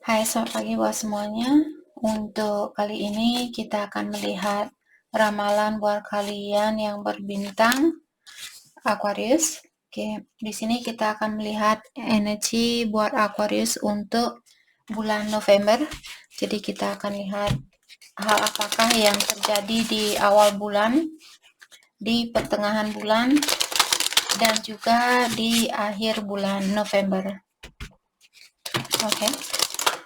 Hai, selamat pagi buat semuanya. Untuk kali ini kita akan melihat ramalan buat kalian yang berbintang Aquarius. Oke, di sini kita akan melihat energi buat Aquarius untuk bulan November. Jadi kita akan lihat hal apakah yang terjadi di awal bulan, di pertengahan bulan, dan juga di akhir bulan November. Oke.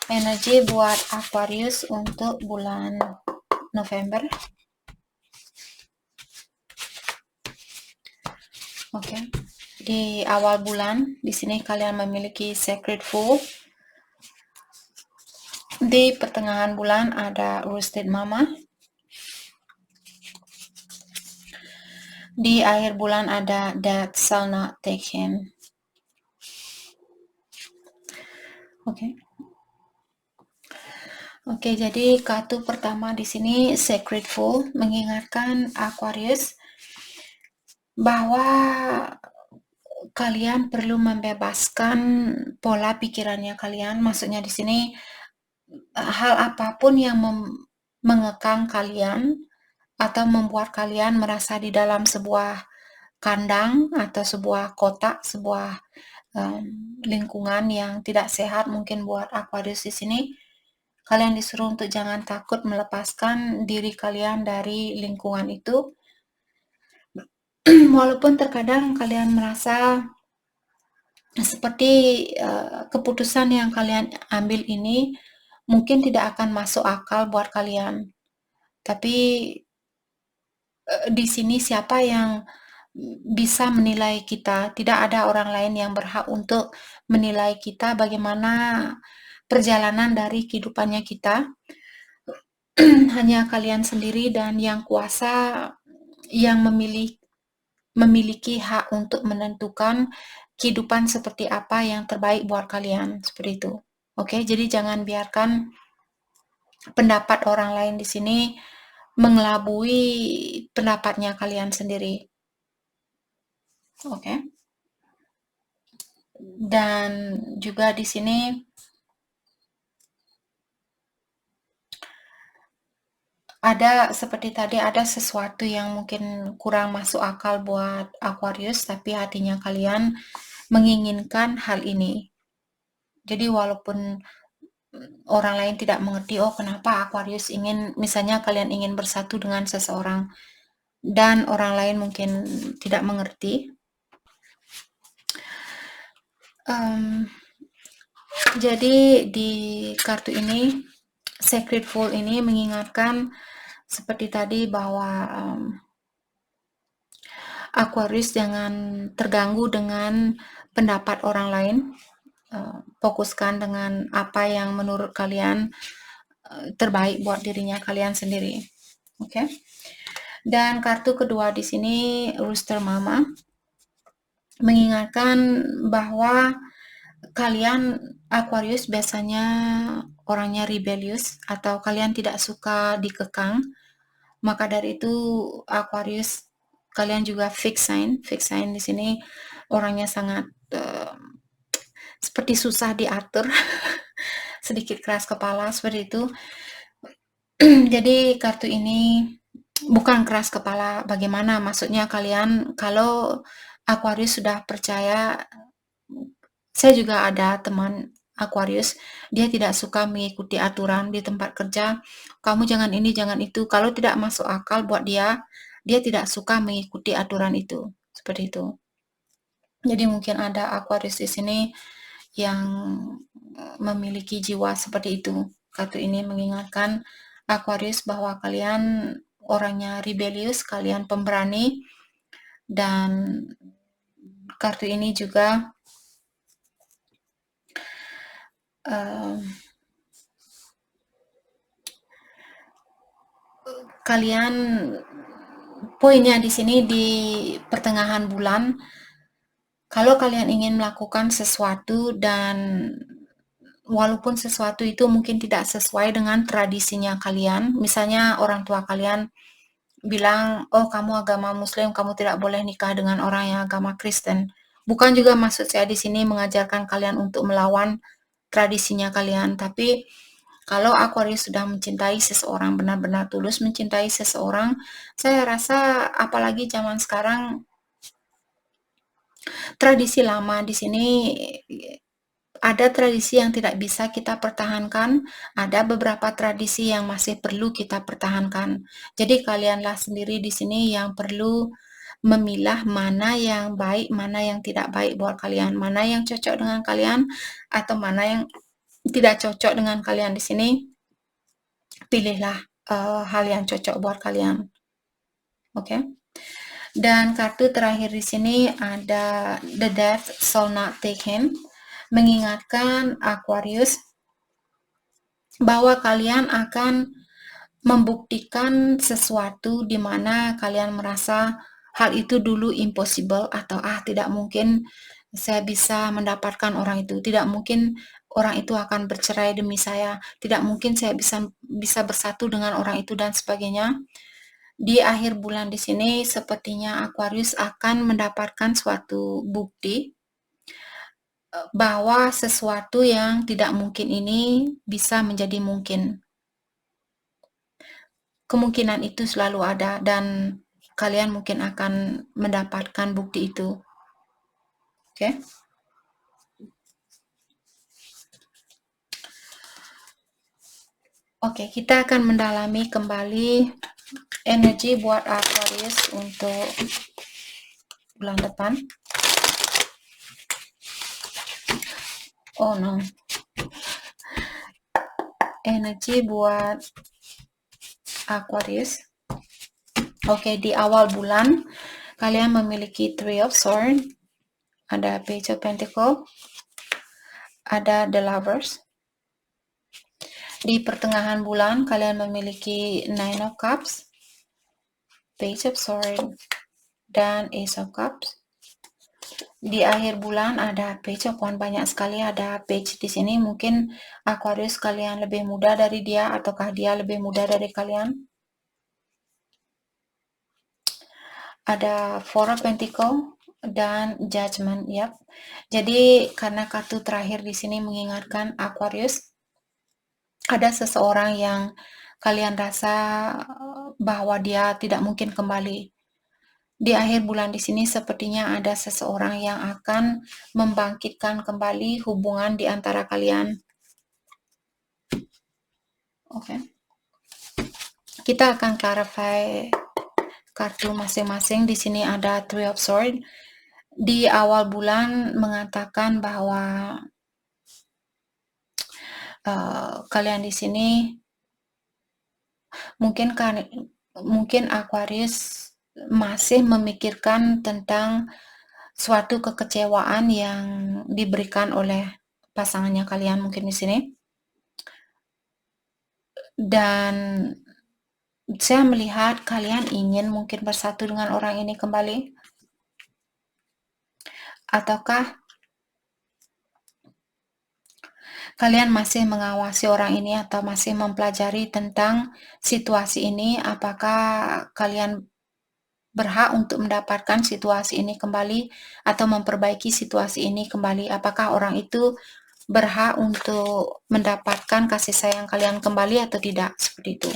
Energi buat Aquarius untuk bulan November. Oke. Di awal bulan, di sini kalian memiliki Sacred Fool. Di pertengahan bulan ada Roasted Mama. Di akhir bulan ada That Shall Not Take Him. Oke. Oke, jadi kartu pertama di sini Sacred Fool mengingatkan Aquarius bahwa kalian perlu membebaskan pola pikirannya kalian. Maksudnya di sini hal apapun yang mengekang kalian atau membuat kalian merasa di dalam sebuah kandang atau sebuah kotak, sebuah lingkungan yang tidak sehat mungkin buat Aquarius di sini. Kalian disuruh untuk jangan takut melepaskan diri kalian dari lingkungan itu. Walaupun terkadang kalian merasa seperti keputusan yang kalian ambil ini mungkin tidak akan masuk akal buat kalian. Tapi di sini siapa yang bisa menilai kita? Tidak ada orang lain yang berhak untuk menilai kita bagaimana perjalanan dari kehidupannya kita. Hanya kalian sendiri dan yang kuasa yang memiliki hak untuk menentukan kehidupan seperti apa yang terbaik buat kalian, seperti itu. Oke, jadi jangan biarkan pendapat orang lain di sini mengelabui pendapatnya kalian sendiri. Oke. Dan juga di sini ada seperti tadi ada sesuatu yang mungkin kurang masuk akal buat Aquarius, tapi hatinya kalian menginginkan hal ini. Jadi walaupun orang lain tidak mengerti, oh kenapa Aquarius ingin, misalnya kalian ingin bersatu dengan seseorang dan orang lain mungkin tidak mengerti. Jadi di kartu ini Sacred Fool ini mengingatkan seperti tadi bahwa Aquarius jangan terganggu dengan pendapat orang lain. Fokuskan dengan apa yang menurut kalian terbaik buat dirinya kalian sendiri. Oke. Dan kartu kedua di sini Rooster Mama mengingatkan bahwa kalian Aquarius biasanya orangnya rebellious atau kalian tidak suka dikekang. Maka dari itu Aquarius kalian juga fixed sign di sini orangnya sangat seperti susah diatur. Sedikit keras kepala seperti itu. Jadi kartu ini bukan keras kepala bagaimana, maksudnya kalian kalau Aquarius sudah percaya, saya juga ada teman Aquarius, dia tidak suka mengikuti aturan di tempat kerja, kamu jangan ini, jangan itu, kalau tidak masuk akal buat dia, dia tidak suka mengikuti aturan itu, seperti itu. Jadi mungkin ada Aquarius di sini yang memiliki jiwa seperti itu. Kartu ini mengingatkan Aquarius bahwa kalian orangnya rebellious, kalian pemberani, dan kartu ini juga kalian poinnya di sini di pertengahan bulan, kalau kalian ingin melakukan sesuatu dan walaupun sesuatu itu mungkin tidak sesuai dengan tradisinya kalian, misalnya orang tua kalian bilang, oh kamu agama Muslim, kamu tidak boleh nikah dengan orang yang agama Kristen. Bukan juga maksud saya di sini mengajarkan kalian untuk melawan tradisinya kalian. Tapi kalau Aquarius sudah mencintai seseorang, benar-benar tulus mencintai seseorang, saya rasa apalagi zaman sekarang, tradisi lama di sini ada tradisi yang tidak bisa kita pertahankan, ada beberapa tradisi yang masih perlu kita pertahankan. Jadi kalianlah sendiri di sini yang perlu memilah mana yang baik, mana yang tidak baik buat kalian, mana yang cocok dengan kalian, atau mana yang tidak cocok dengan kalian di sini. Pilihlah hal yang cocok buat kalian. Oke. Dan kartu terakhir di sini ada The Death Shall Not Take Him, mengingatkan Aquarius bahwa kalian akan membuktikan sesuatu di mana kalian merasa hal itu dulu impossible atau tidak mungkin saya bisa mendapatkan orang itu, tidak mungkin orang itu akan bercerai demi saya, tidak mungkin saya bisa bersatu dengan orang itu dan sebagainya. Di akhir bulan di sini sepertinya Aquarius akan mendapatkan suatu bukti bahwa sesuatu yang tidak mungkin ini bisa menjadi mungkin. Kemungkinan itu selalu ada dan kalian mungkin akan mendapatkan bukti itu. Oke. Oke, kita akan mendalami kembali energi buat Aquarius untuk bulan depan. Oh no. Energi buat Aquarius. Oke, di awal bulan kalian memiliki Three of Swords, ada Page of Pentacles, ada The Lovers. Di pertengahan bulan kalian memiliki Nine of Cups, Page of Swords, dan Ace of Cups. Di akhir bulan ada Page of Wands, banyak sekali ada page di sini. Mungkin Aquarius kalian lebih muda dari dia ataukah dia lebih muda dari kalian. Ada Four of Pentacles dan Judgment, yap. Jadi karena kartu terakhir di sini mengingatkan Aquarius, ada seseorang yang kalian rasa bahwa dia tidak mungkin kembali. Di akhir bulan di sini sepertinya ada seseorang yang akan membangkitkan kembali hubungan di antara kalian. Oke. Kita akan clarify kartu masing-masing. Di sini ada Three of Swords. Di awal bulan mengatakan bahwa kalian di sini mungkin Aquarius masih memikirkan tentang suatu kekecewaan yang diberikan oleh pasangannya kalian mungkin di sini. Dan saya melihat kalian ingin mungkin bersatu dengan orang ini kembali. Ataukah kalian masih mengawasi orang ini atau masih mempelajari tentang situasi ini, apakah kalian berhak untuk mendapatkan situasi ini kembali atau memperbaiki situasi ini kembali, apakah orang itu berhak untuk mendapatkan kasih sayang kalian kembali atau tidak, seperti itu.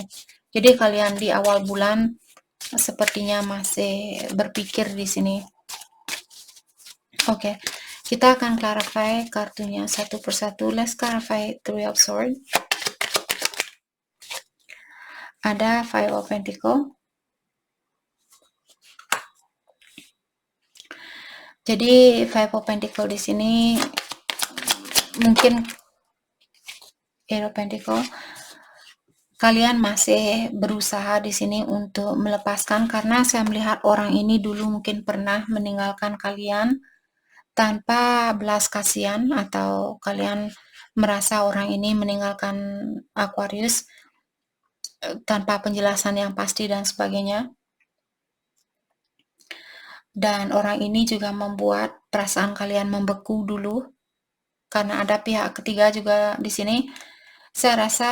Jadi kalian di awal bulan sepertinya masih berpikir di sini. Oke. Kita akan clarify kartunya satu persatu. Let's clarify Three of Swords. Ada Five of Pentacles. Jadi Five of Pentacles di sini mungkin Eight of Pentacles. Kalian masih berusaha di sini untuk melepaskan karena saya melihat orang ini dulu mungkin pernah meninggalkan kalian tanpa belas kasihan, atau kalian merasa orang ini meninggalkan Aquarius tanpa penjelasan yang pasti dan sebagainya. Dan orang ini juga membuat perasaan kalian membeku dulu karena ada pihak ketiga juga di sini. Saya rasa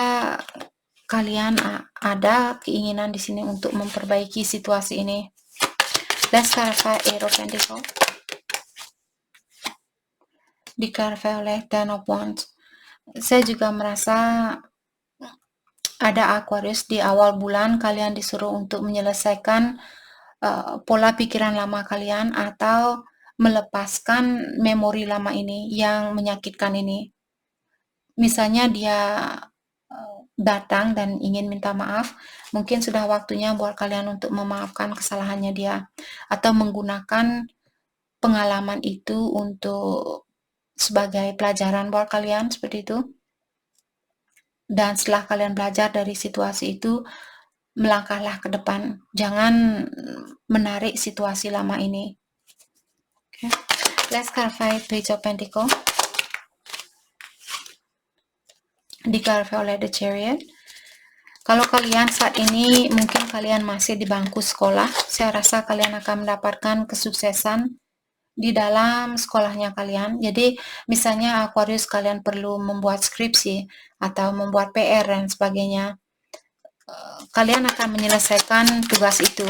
kalian ada keinginan di sini untuk memperbaiki situasi ini. Let's clarify Eight of Pentacles. Diklarify oleh Ten of Wands. Saya juga merasa ada Aquarius di awal bulan kalian disuruh untuk menyelesaikan pola pikiran lama kalian atau melepaskan memori lama ini yang menyakitkan ini. Misalnya dia datang dan ingin minta maaf, mungkin sudah waktunya buat kalian untuk memaafkan kesalahannya dia atau menggunakan pengalaman itu untuk sebagai pelajaran buat kalian seperti itu. Dan setelah kalian belajar dari situasi itu, melangkahlah ke depan. Jangan menarik situasi lama ini. Okay. Let's clarify Page of Pentacles. Di-clarify oleh The Chariot. Kalau kalian saat ini mungkin kalian masih di bangku sekolah, saya rasa kalian akan mendapatkan kesuksesan di dalam sekolahnya kalian. Jadi misalnya Aquarius kalian perlu membuat skripsi atau membuat PR dan sebagainya. Kalian akan menyelesaikan tugas itu.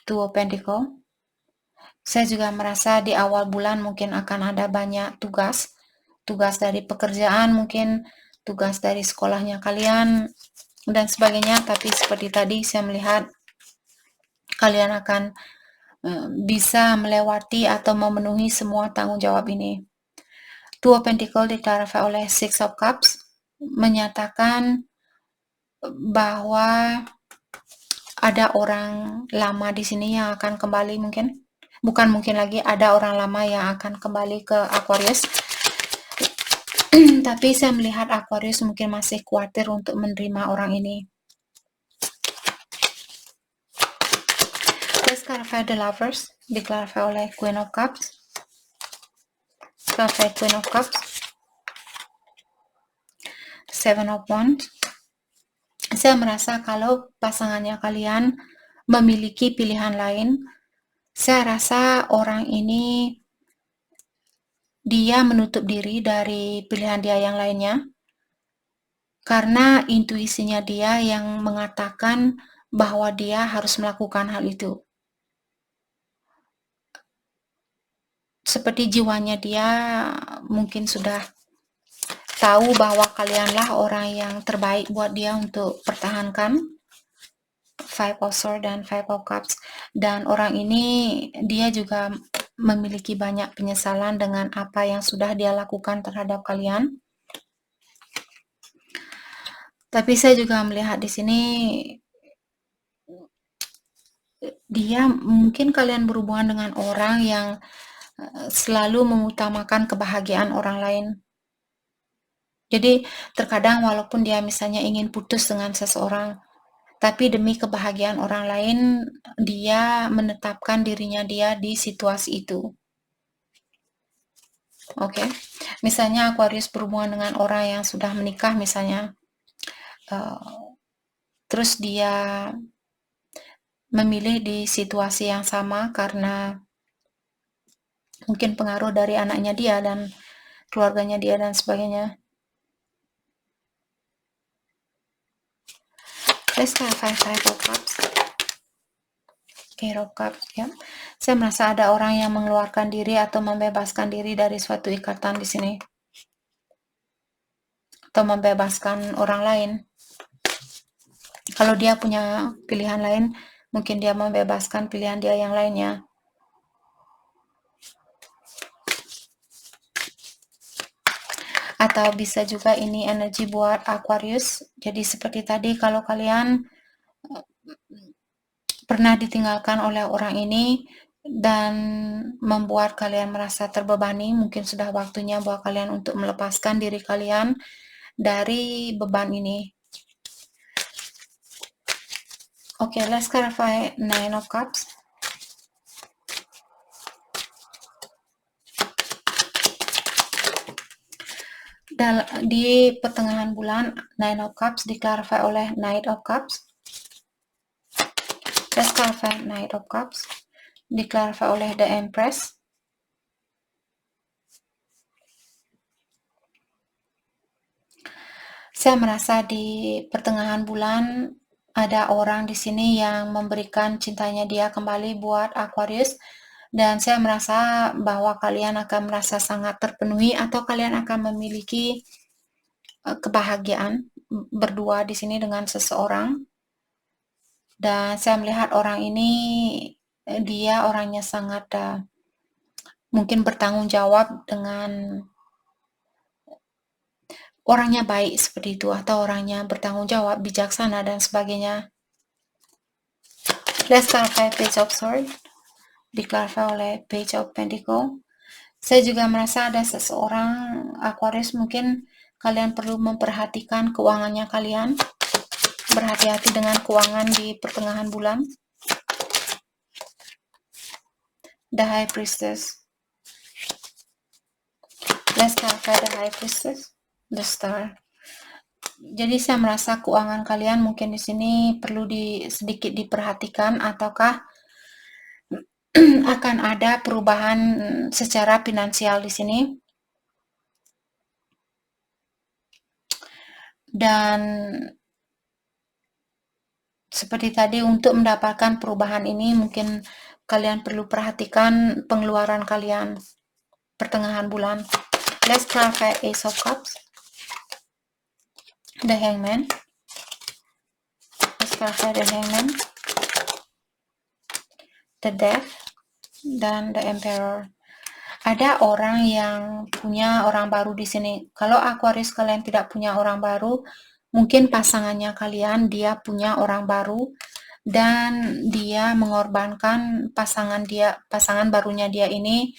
Two of Pentacles. Saya juga merasa di awal bulan mungkin akan ada banyak tugas. Tugas dari pekerjaan mungkin, tugas dari sekolahnya kalian, dan sebagainya. Tapi seperti tadi saya melihat kalian akan bisa melewati atau memenuhi semua tanggung jawab ini. Two of Pentacles diklarifikasi oleh Six of Cups menyatakan bahwa ada orang lama di sini yang akan kembali mungkin. Bukan mungkin lagi, ada orang lama yang akan kembali ke Aquarius. Tapi saya melihat Aquarius mungkin masih khawatir untuk menerima orang ini. Let's clarify the Lovers. Diklarifikasi oleh Queen of Cups. Clarify Queen of Cups. Seven of Wands. Saya merasa kalau pasangannya kalian memiliki pilihan lain, saya rasa orang ini dia menutup diri dari pilihan dia yang lainnya karena intuisinya dia yang mengatakan bahwa dia harus melakukan hal itu. Seperti jiwanya dia mungkin sudah tahu bahwa kalianlah orang yang terbaik buat dia untuk pertahankan Five of Swords dan Five of Cups. Dan orang ini dia juga memiliki banyak penyesalan dengan apa yang sudah dia lakukan terhadap kalian. Tapi saya juga melihat di sini dia mungkin kalian berhubungan dengan orang yang selalu mengutamakan kebahagiaan orang lain. Jadi terkadang walaupun dia misalnya ingin putus dengan seseorang, tapi demi kebahagiaan orang lain, dia menetapkan dirinya dia di situasi itu. Oke. Misalnya Aquarius berhubungan dengan orang yang sudah menikah misalnya. Terus dia memilih di situasi yang sama karena mungkin pengaruh dari anaknya dia dan keluarganya dia dan sebagainya. Let's clarify Five of Cups. Eight of Cups, ya. Saya merasa ada orang yang mengeluarkan diri atau membebaskan diri dari suatu ikatan di sini. Atau membebaskan orang lain. Kalau dia punya pilihan lain, mungkin dia membebaskan pilihan dia yang lainnya. Atau bisa juga ini energi buat Aquarius. Jadi seperti tadi, kalau kalian pernah ditinggalkan oleh orang ini dan membuat kalian merasa terbebani, mungkin sudah waktunya buat kalian untuk melepaskan diri kalian dari beban ini. Okay, let's clarify Nine of Cups. Di pertengahan bulan, Nine of Cups di-clarify oleh Knight of Cups. Let's clarify Knight of Cups di-clarify oleh The Empress. Saya merasa di pertengahan bulan ada orang di sini yang memberikan cintanya dia kembali buat Aquarius, Dan saya merasa bahwa kalian akan merasa sangat terpenuhi atau kalian akan memiliki kebahagiaan berdua di sini dengan seseorang. Dan saya melihat orang ini dia orangnya sangat mungkin bertanggung jawab dengan orangnya baik seperti itu, atau orangnya bertanggung jawab, bijaksana dan sebagainya. Let's clarify Page of Swords, diklarify oleh Page of Pentacle. Saya juga merasa ada seseorang Aquarius, mungkin kalian perlu memperhatikan keuangannya kalian. Berhati-hati dengan keuangan di pertengahan bulan. The High Priestess. Let's clarify the High Priestess. The Star. Jadi saya merasa keuangan kalian mungkin di sini perlu sedikit diperhatikan, ataukah akan ada perubahan secara finansial di sini. Dan seperti tadi, untuk mendapatkan perubahan ini mungkin kalian perlu perhatikan pengeluaran kalian pertengahan bulan. Let's clarify Ace of Cups. The Hangman. Let's clarify the Hangman. The Death. Dan The Emperor. Ada orang yang punya orang baru di sini. Kalau Aquarius kalian tidak punya orang baru, mungkin pasangannya kalian dia punya orang baru dan dia mengorbankan pasangan barunya dia ini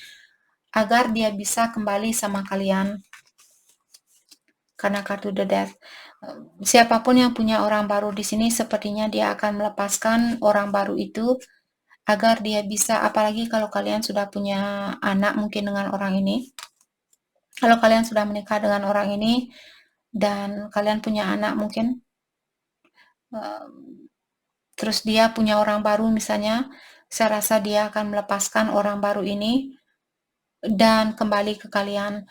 agar dia bisa kembali sama kalian. Karena kartu The Death. Siapapun yang punya orang baru di sini sepertinya dia akan melepaskan orang baru itu agar dia bisa, apalagi kalau kalian sudah punya anak mungkin dengan orang ini. Kalau kalian sudah menikah dengan orang ini dan kalian punya anak mungkin, terus dia punya orang baru misalnya, saya rasa dia akan melepaskan orang baru ini dan kembali ke kalian.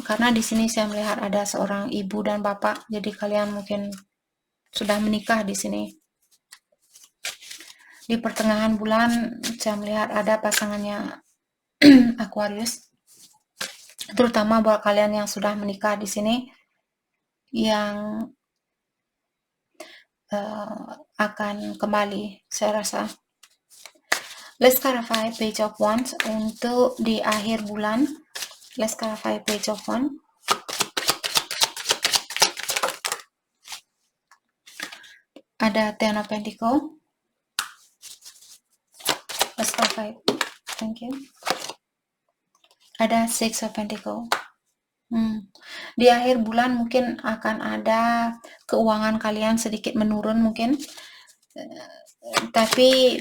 Karena di sini saya melihat ada seorang ibu dan bapak, jadi kalian mungkin sudah menikah di sini. Di pertengahan bulan saya melihat ada pasangannya Aquarius, terutama buat kalian yang sudah menikah di sini, yang akan kembali, saya rasa. Let's clarify Page of Wands untuk di akhir bulan. Let's clarify Page of Wands. Ada Ten of Pentacles. Let's clarify. Thank you. Ada Six of Pentacles. Di akhir bulan mungkin akan ada keuangan kalian sedikit menurun mungkin. Tapi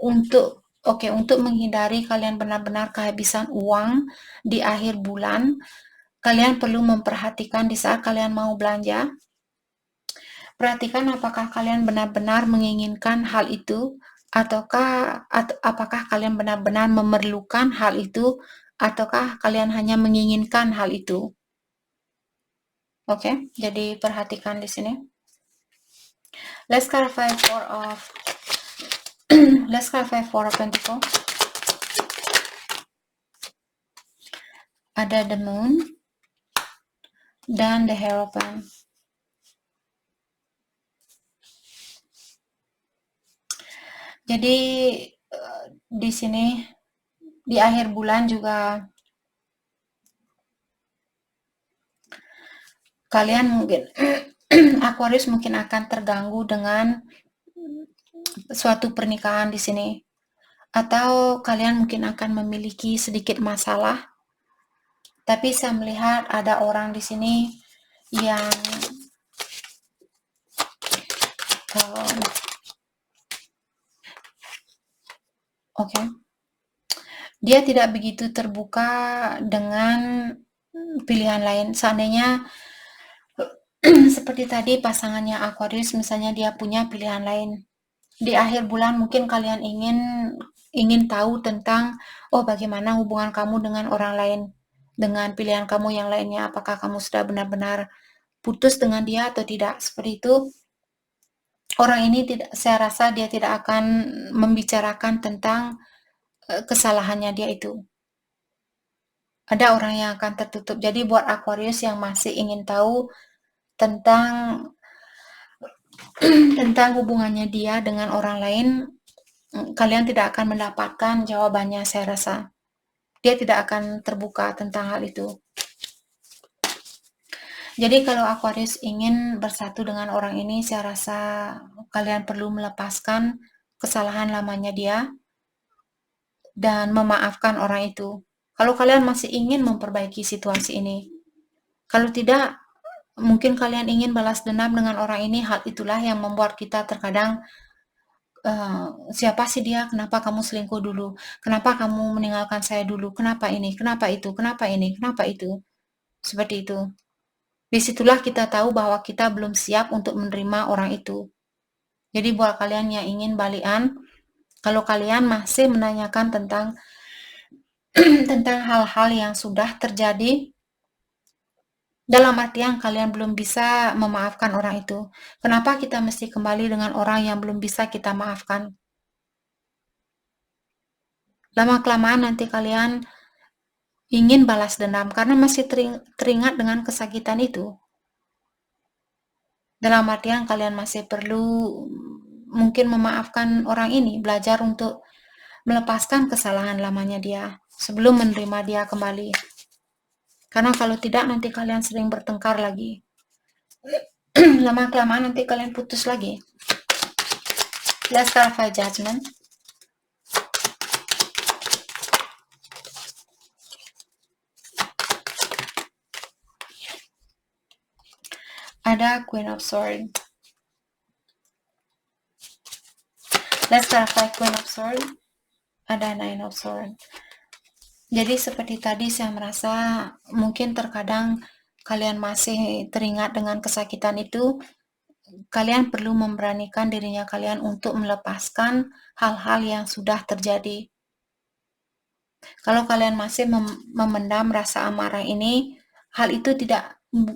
untuk menghindari kalian benar-benar kehabisan uang di akhir bulan, kalian perlu memperhatikan di saat kalian mau belanja. Perhatikan apakah kalian benar-benar menginginkan hal itu, ataukah apakah kalian benar-benar memerlukan hal itu, ataukah kalian hanya menginginkan hal itu. Oke, jadi perhatikan di sini. Let's clarify Four of Pentacles. Ada The Moon dan The Hierophant. Jadi di sini di akhir bulan juga kalian mungkin Aquarius mungkin akan terganggu dengan suatu pernikahan di sini, atau kalian mungkin akan memiliki sedikit masalah. Tapi saya melihat ada orang di sini yang dia tidak begitu terbuka dengan pilihan lain. Seandainya seperti tadi pasangannya Aquarius misalnya dia punya pilihan lain, di akhir bulan mungkin kalian ingin tahu tentang bagaimana hubungan kamu dengan orang lain, dengan pilihan kamu yang lainnya, apakah kamu sudah benar-benar putus dengan dia atau tidak, seperti itu. orang ini saya rasa dia tidak akan membicarakan tentang kesalahannya dia itu. Ada orang yang akan tertutup. Jadi buat Aquarius yang masih ingin tahu tentang tentang hubungannya dia dengan orang lain, kalian tidak akan mendapatkan jawabannya, saya rasa. Dia tidak akan terbuka tentang hal itu. Jadi kalau Aquarius ingin bersatu dengan orang ini, saya rasa kalian perlu melepaskan kesalahan lamanya dia dan memaafkan orang itu. Kalau kalian masih ingin memperbaiki situasi ini. Kalau tidak, mungkin kalian ingin balas dendam dengan orang ini. Hal itulah yang membuat kita terkadang siapa sih dia? Kenapa kamu selingkuh dulu? Kenapa kamu meninggalkan saya dulu? Kenapa ini? Kenapa itu? Kenapa ini? Kenapa itu? Seperti itu. Disitulah kita tahu bahwa kita belum siap untuk menerima orang itu. Jadi buat kalian yang ingin balikan, kalau kalian masih menanyakan tentang tentang hal-hal yang sudah terjadi, dalam artian kalian belum bisa memaafkan orang itu. Kenapa kita mesti kembali dengan orang yang belum bisa kita maafkan? Lama-kelamaan nanti kalian ingin balas dendam karena masih teringat dengan kesakitan itu. Dalam artian kalian masih perlu mungkin memaafkan orang ini, belajar untuk melepaskan kesalahan lamanya dia sebelum menerima dia kembali. Karena kalau tidak nanti kalian sering bertengkar lagi. Lama-kelamaan nanti kalian putus lagi. Let's clarify judgment. Ada Queen of Swords. Let's clarify Queen of Swords. Ada Nine of Swords. Jadi seperti tadi saya merasa mungkin terkadang kalian masih teringat dengan kesakitan itu. Kalian perlu memberanikan dirinya kalian untuk melepaskan hal-hal yang sudah terjadi. Kalau kalian masih memendam rasa amarah ini, hal itu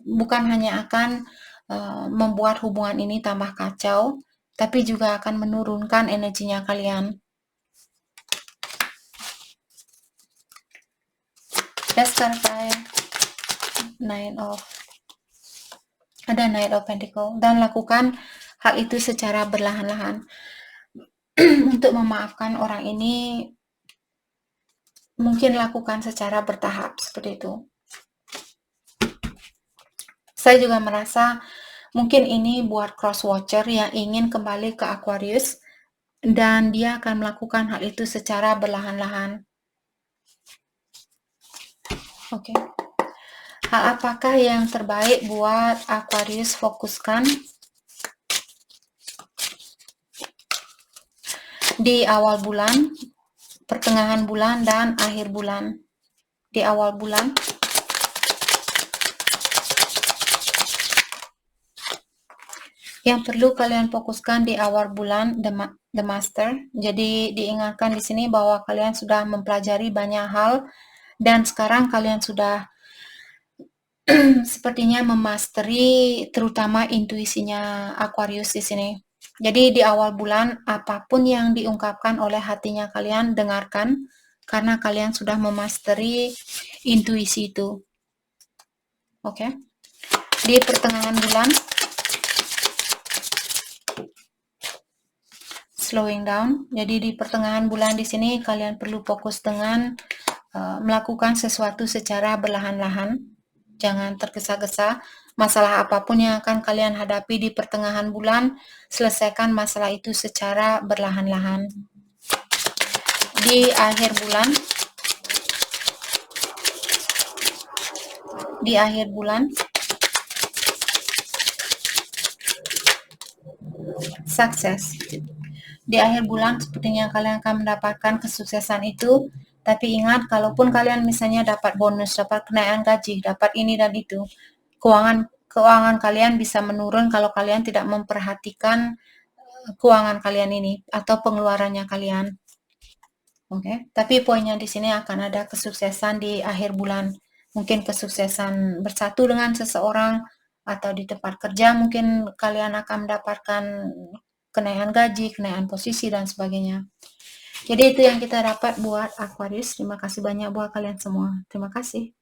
bukan hanya akan membuat hubungan ini tambah kacau, tapi juga akan menurunkan energinya kalian. Let's clarify ada Nine of Pentacles, dan lakukan hal itu secara berlahan-lahan. Untuk memaafkan orang ini, mungkin lakukan secara bertahap, seperti itu. Saya juga merasa mungkin ini buat cross watcher yang ingin kembali ke Aquarius, dan dia akan melakukan hal itu secara berlahan-lahan. Oke. Hal apakah yang terbaik buat Aquarius fokuskan di awal bulan, pertengahan bulan, dan akhir bulan? Di awal bulan, yang perlu kalian fokuskan di awal bulan, the master. Jadi diingatkan di sini bahwa kalian sudah mempelajari banyak hal dan sekarang kalian sudah sepertinya memasteri terutama intuisinya Aquarius di sini. Jadi di awal bulan apapun yang diungkapkan oleh hatinya kalian dengarkan karena kalian sudah memasteri intuisi itu. Oke. Di pertengahan bulan slowing down. Jadi di pertengahan bulan di sini kalian perlu fokus dengan melakukan sesuatu secara berlahan-lahan. Jangan tergesa-gesa. Masalah apapun yang akan kalian hadapi di pertengahan bulan, selesaikan masalah itu secara berlahan-lahan. Di akhir bulan, sukses. Di akhir bulan sepertinya kalian akan mendapatkan kesuksesan itu, tapi ingat kalaupun kalian misalnya dapat bonus, dapat kenaikan gaji, dapat ini dan itu, keuangan kalian bisa menurun kalau kalian tidak memperhatikan keuangan kalian ini atau pengeluarannya kalian. Oke, tapi poinnya di sini akan ada kesuksesan di akhir bulan. Mungkin kesuksesan bersatu dengan seseorang atau di tempat kerja mungkin kalian akan mendapatkan kenaikan gaji, kenaikan posisi, dan sebagainya. Jadi itu yang kita dapat buat Aquarius. Terima kasih banyak buat kalian semua. Terima kasih.